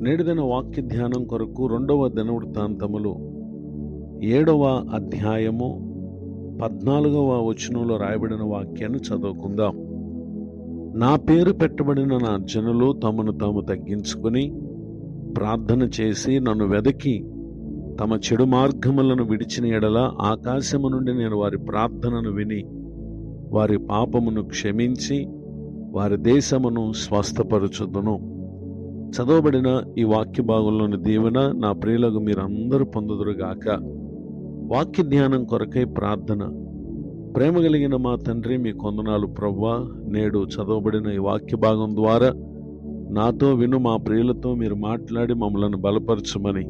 నేటిదిన వాక్య ధ్యానం కొరకు 2వ దినవృత్తాంతములు 7వ అధ్యాయము 14వ వచనంలో రాయబడిన వాక్యాన్ని చదువుకుందాం. నా పేరు పెట్టబడిన నా జనులు తమను తాము తగ్గించుకుని ప్రార్థన చేసి నన్ను వెదకి తమ చెడు మార్గములను విడిచిన ఎడల ఆకాశము నుండి నేను వారి ప్రార్థనను విని వారి పాపమును క్షమించి వారి దేశమును స్వస్థపరచుదును. చదవబడిన ఈ వాక్య భాగంలోని దీవెన నా ప్రియులకు మీరందరూ పొందుదురుగాక. వాక్య ధ్యానం కొరకై ప్రార్థన. ప్రేమ కలిగిన మా తండ్రి, మీ కొందనాలు ప్రభువా. నేడు చదవబడిన ఈ వాక్య భాగం ద్వారా నాతో విను మా ప్రియులతో మీరు మాట్లాడి మమ్మలను బలపరచమని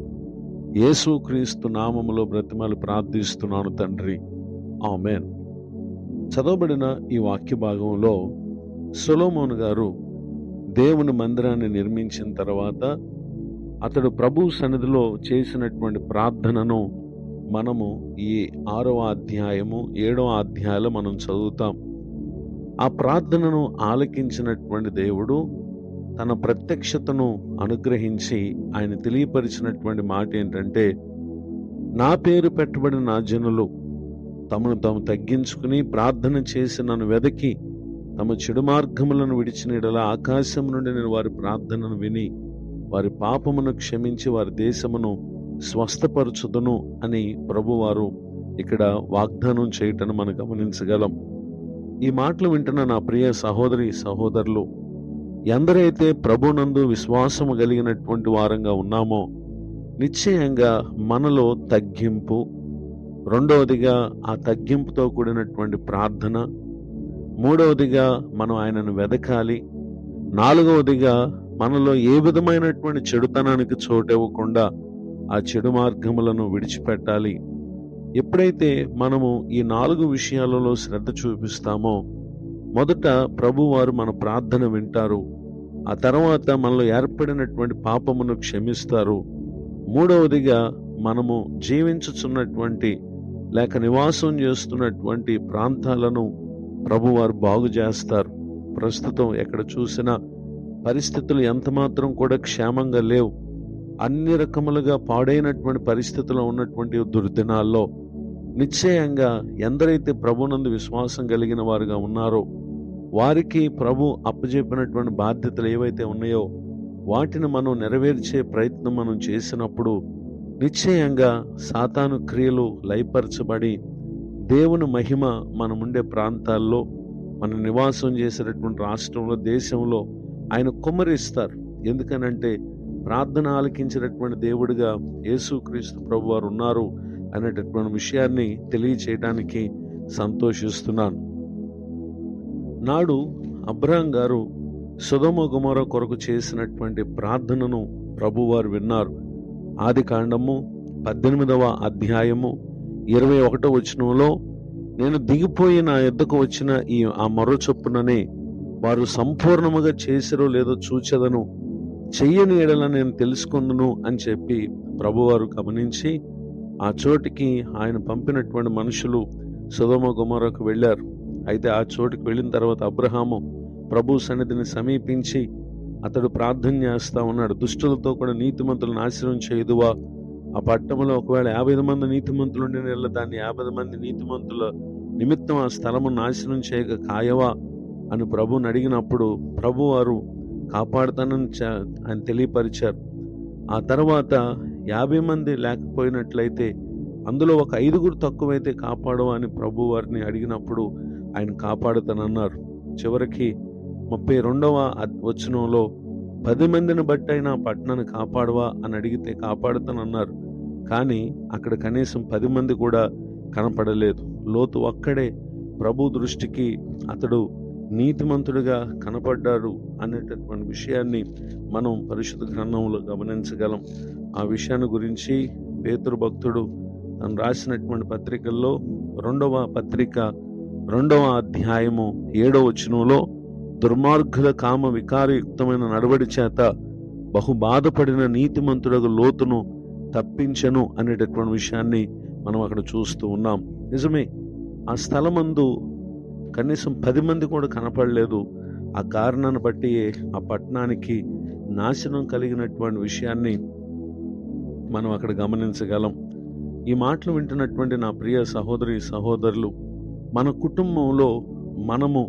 యేసుక్రీస్తు నామములో బ్రతిమాలి ప్రార్థిస్తున్నాను తండ్రి, ఆమేన్. చదవబడిన ఈ వాక్య భాగంలో సొలొమోను గారు దేవుని మందిరాన్ని నిర్మించిన తర్వాత అతడు ప్రభు సన్నిధిలో చేసినటువంటి ప్రార్థనను మనము ఈ 6వ అధ్యాయము 7వ అధ్యాయంలో మనం చదువుతాం. ఆ ప్రార్థనను ఆలకించినటువంటి దేవుడు తన ప్రత్యక్షతను అనుగ్రహించి ఆయన తెలియపరిచినటువంటి మాట ఏంటంటే, నా పేరు పెట్టబడిన నా జనులు తమను తాము తగ్గించుకుని ప్రార్థన చేసి నన్ను వెదకి తమ చెడు మార్గములను విడిచిన యెడల ఆకాశం నుండి నేను వారి ప్రార్థనను విని వారి పాపమును క్షమించి వారి దేశమును స్వస్థపరచుదును అని ప్రభువారు ఇక్కడ వాగ్దానం చేయటను మనం గమనించగలం. ఈ మాటలు వింటున్న నా ప్రియ సహోదరి సహోదరులు, ఎందరైతే ప్రభునందు విశ్వాసము కలిగినటువంటి వారంగా ఉన్నామో నిశ్చయంగా మనలో తగ్గింపు, రెండవదిగా ఆ తగ్గింపుతో కూడినటువంటి ప్రార్థన, మూడవదిగా మనం ఆయనను వెదకాలి, నాలుగవదిగా మనలో ఏ విధమైనటువంటి చెడుతనానికి చోటివ్వకుండా ఆ చెడు మార్గములను విడిచిపెట్టాలి. ఎప్పుడైతే మనము ఈ 4 విషయాలలో శ్రద్ధ చూపిస్తామో మొదట ప్రభువారు మన ప్రార్థన వింటారు, ఆ తర్వాత మనలో ఏర్పడినటువంటి పాపమును క్షమిస్తారు, మూడవదిగా మనము జీవించుచున్నటువంటి లేక నివాసం చేస్తున్నటువంటి ప్రాంతాలను ప్రభువారు బాగు చేస్తారు. ప్రస్తుతం ఎక్కడ చూసినా పరిస్థితులు ఎంతమాత్రం కూడా క్షేమంగా లేవు. అన్ని రకములుగా పాడైనటువంటి పరిస్థితుల్లో ఉన్నటువంటి దుర్దినాల్లో నిశ్చయంగా ఎందరైతే ప్రభునందు విశ్వాసం కలిగిన వారుగా ఉన్నారో వారికి ప్రభు అప్పజెప్పినటువంటి బాధ్యతలు ఏవైతే ఉన్నాయో వాటిని మనం నెరవేర్చే ప్రయత్నం మనం చేసినప్పుడు నిశ్చయంగా సాతాను క్రియలు లయపరచబడి దేవుని మహిమ మనముండే ప్రాంతాల్లో, మన నివాసం చేసేటటువంటి రాష్ట్రంలో, దేశంలో ఆయన కుమ్మరిస్తారు. ఎందుకనంటే ప్రార్థన ఆలకించినటువంటి దేవుడిగా యేసుక్రీస్తు ప్రభువారు ఉన్నారు అనేటటువంటి విషయాన్ని తెలియచేయడానికి సంతోషిస్తున్నాను. నాడు అబ్రహాం గారు సొదొమ గొమొర్రా కొరకు చేసినటువంటి ప్రార్థనను ప్రభువారు విన్నారు. ఆదికాండము 18వ అధ్యాయము 21వ వచనంలో, నేను దిగిపోయి నా యొద్దకు వచ్చిన ఆ మొర్ర చొప్పుననే వారు సంపూర్ణముగా చేసిరో లేదో చూచెదను, చెయ్యని ఎడల నేను తెలుసుకొందును అని చెప్పి ప్రభువారు గమనించి ఆ చోటికి ఆయన పంపినటువంటి మనుషులు సొదొమ గొమొర్రాకు వెళ్ళారు. అయితే ఆ చోటికి వెళ్ళిన తర్వాత అబ్రహాము ప్రభు సన్నిధిని సమీపించి అతడు ప్రార్థన చేస్తా ఉన్నాడు. దుష్టులతో కూడా నీతిమంతులు నాశనం చేయదువా? ఆ పట్టణంలో ఒకవేళ 50 మంది నీతిమంతులు ఉండిన దాన్ని 50 మంది నీతిమంతుల నిమిత్తం ఆ స్థలము నాశనం చేయక కాయవా అని ప్రభుని అడిగినప్పుడు ప్రభువారు కాపాడుతానని ఆయన తెలియపరిచారు. ఆ తర్వాత 50 మంది లేకపోయినట్లయితే అందులో ఒక 5గురు తక్కువైతే కాపాడవా అని ప్రభువారిని అడిగినప్పుడు ఆయన కాపాడుతానన్నారు. చివరికి 32వ వచనంలో 10 మందిని బట్టి అయినా పట్టణాన్ని కాపాడవా అని అడిగితే కాపాడుతానన్నారు. కానీ అక్కడ కనీసం 10 మంది కూడా కనపడలేదు. లోతు ఒక్కడే ప్రభు దృష్టికి అతడు నీతిమంతుడిగా కనపడ్డాడు అనేటటువంటి విషయాన్ని మనం పరిశుద్ధ గ్రంథంలో గమనించగలం. ఆ విషయాన్ని గురించి పేతురు భక్తుడు తను రాసినటువంటి పత్రికల్లో 2వ పత్రిక 2వ అధ్యాయము 7వ వచనంలో, దుర్మార్గుల కామ వికారయుక్తమైన నడవడి చేత బహు బాధపడిన నీతిమంతుడగు లోతును తప్పించెను అనేటటువంటి విషయాన్ని మనం అక్కడ చూస్తూ ఉన్నాం. నిజమే, ఆ స్థలమందు కనీసం 10 మంది కూడా కనపడలేదు. ఆ కారణాన్ని బట్టి ఆ పట్టణానికి నాశనం కలిగినటువంటి విషయాన్ని మనం అక్కడ గమనించగలం. ఈ మాటలు వింటున్నటువంటి నా ప్రియ సహోదరి సహోదరులు, మన కుటుంబంలో మనము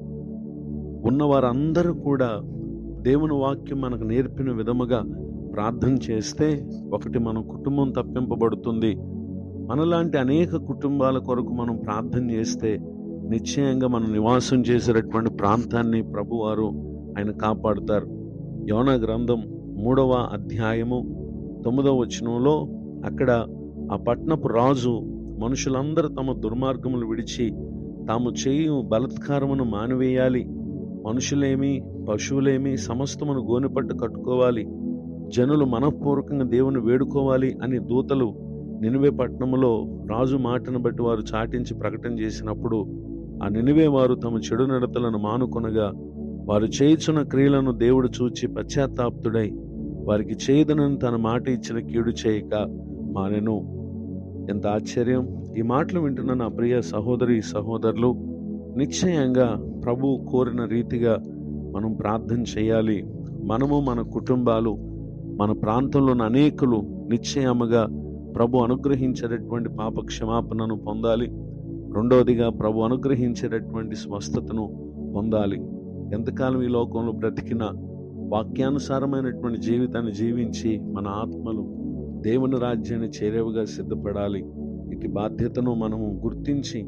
ఉన్నవారందరూ కూడా దేవుని వాక్యం మనకు నేర్పిన విధముగా ప్రార్థన చేస్తే, ఒకటి మన కుటుంబం తప్పింపబడుతుంది. మనలాంటి అనేక కుటుంబాల కొరకు మనం ప్రార్థన చేస్తే నిశ్చయంగా మనం నివాసం చేసేటటువంటి ప్రాంతాన్ని ప్రభువారు ఆయన కాపాడుతారు. యోనా గ్రంథం 3వ అధ్యాయము 9వ వచనంలో అక్కడ ఆ పట్టణపు రాజు మనుషులందరూ తమ దుర్మార్గములు విడిచి తాము చేయు బలాత్కారమును మానివేయాలి, మనుషులేమి పశువులేమి సమస్తమును గోనెపట్టు కట్టుకోవాలి, జనులు మనఃపూర్వకంగా దేవుని వేడుకోవాలి అని దూతలు నినివే పట్టణములో రాజు మాటను బట్టి వారు చాటించి ప్రకటన చేసినప్పుడు, ఆ నినివే వారు తమ చెడు నడతలను మానుకొనగా వారు చేయుచున్న క్రియలను దేవుడు చూచి పశ్చాత్తాప్తుడై వారికి చేయదనని తన మాట ఇచ్చిన కీడు చేయక మానెను. ఎంత ఆశ్చర్యం! ఈ మాటలు వింటున్న నా ప్రియ సహోదరి సహోదరులు, నిశ్చయంగా ప్రభు కోరిన రీతిగా మనం ప్రార్థన చేయాలి. మనము, మన కుటుంబాలు, మన ప్రాంతంలోని అనేకులు నిశ్చయముగా ప్రభు అనుగ్రహించేటటువంటి పాప క్షమాపణను పొందాలి. రెండవదిగా ప్రభు అనుగ్రహించేటటువంటి స్వస్థతను పొందాలి. ఎంతకాలం ఈ లోకంలో బ్రతికినా వాక్యానుసారమైనటువంటి జీవితాన్ని జీవించి మన ఆత్మలు దేవుని రాజ్యాన్ని చేరేవుగా సిద్ధపడాలి. ఇటు బాధ్యతను మనము గుర్తించి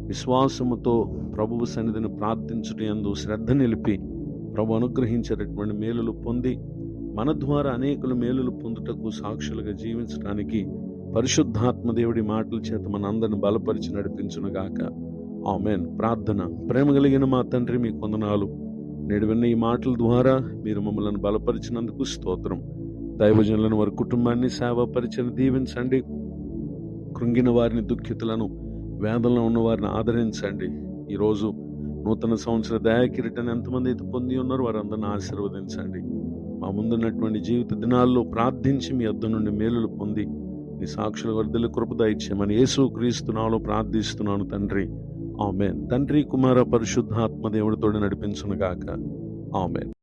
విశ్వాసముతో ప్రభువు సన్నిధిని ప్రార్థించుట యందు శ్రద్ధ నిలిపి ప్రభు అనుగ్రహించేటటువంటి మేలులు పొంది మన ద్వారా అనేకులు మేలులు పొందుటకు సాక్షులుగా జీవించడానికి పరిశుద్ధాత్మ దేవుడి మాటల చేత మన అందరిని బలపరిచి నడిపించునుగాక. ఆమేన్. ప్రార్థన. ప్రేమ కలిగిన మా తండ్రి, మీ వందనాలు. నేడు విన్న ఈ మాటల ద్వారా మీరు మమ్మల్ని బలపరిచినందుకు స్తోత్రం. దైవజనులను, వారి కుటుంబాన్ని, సేవా పరిచయం దీవించండి. కృంగిన వారిని, దుఃఖితులను, వేదనలో ఉన్న వారిని ఆదరించండి. ఈరోజు నూతన సంవత్సర దయాకిరీటాన్ని ఎంతమంది అయితే పొంది ఉన్నారో వారందరిని ఆశీర్వదించండి. మా ముందున్నటువంటి జీవిత దినాల్లో ప్రార్థించి మీ యొద్ద నుండి మేలులు పొంది నీ సాక్షుల వర్ధలు కృప దయచేయమని యేసుక్రీస్తు నామములో ప్రార్థిస్తున్నాను తండ్రి. ఆమేన్. తండ్రి, కుమార, పరిశుద్ధాత్మ దేవుడితోటి నడిపించునుగాక. ఆమేన్.